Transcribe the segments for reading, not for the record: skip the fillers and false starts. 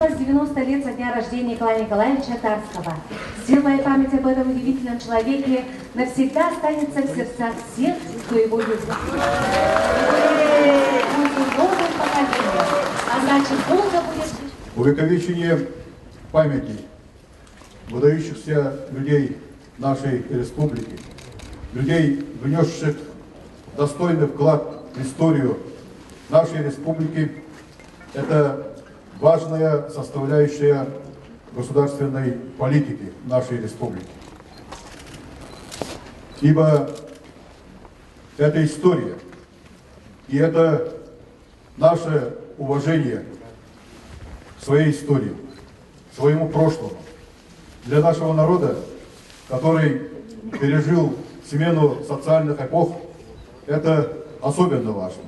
90 лет со дня рождения Николая Николаевича Тарского. Светлая память об этом удивительном человеке навсегда останется в сердцах всех, кто его любит. Будет новым поколением, а значит, долго будет жить. Увековечение памяти выдающихся людей нашей республики, людей, внесших достойный вклад в историю нашей республики, это важная составляющая государственной политики нашей республики. Ибо это история, и это наше уважение к своей истории, к своему прошлому. Для нашего народа, который пережил смену социальных эпох, это особенно важно.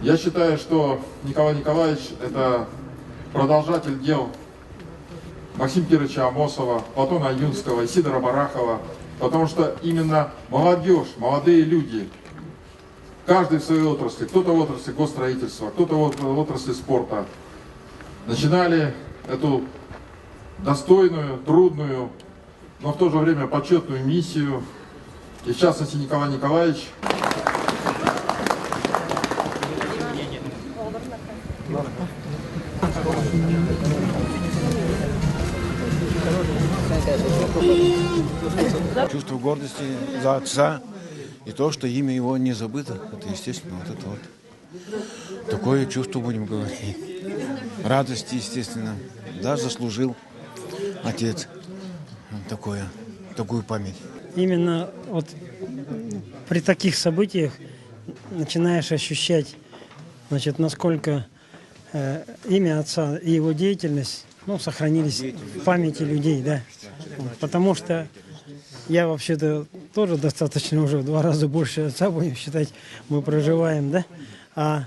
Я считаю, что Николай Николаевич – это продолжатель дел Максима Кировича Амосова, Платона Юнского, Исидора Барахова, потому что именно молодежь, молодые люди, каждый в своей отрасли, кто-то в отрасли госстроительства, кто-то в отрасли спорта, начинали эту достойную, трудную, но в то же время почетную миссию. И в частности Николай Николаевич Чувство гордости за отца и то, что имя его не забыто. Это естественно, вот это вот. Такое чувство, будем говорить. Радости, естественно. Да, заслужил отец такую память. Именно вот при таких событиях начинаешь ощущать, значит, насколько имя отца и его деятельность, сохранились в памяти людей, да. Потому что я вообще-то тоже достаточно уже в 2 раза больше отца, будем считать, мы проживаем, да. А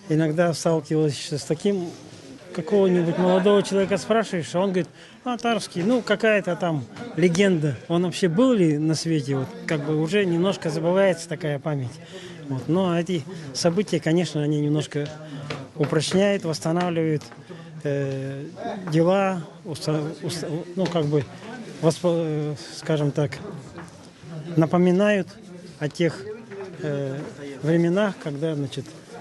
иногда сталкивалась с таким, какого-нибудь молодого человека спрашиваешь, а он говорит: Тарский, какая-то там легенда. Он вообще был ли на свете? Вот, как бы уже немножко забывается такая память. Вот. Но эти события, конечно, они немножко упрочняют, восстанавливают дела, скажем так, напоминают о тех временах, когда,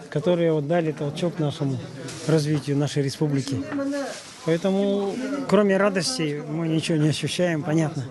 которые вот дали толчок нашему развитию нашей республики. Поэтому, кроме радости, мы ничего не ощущаем, понятно.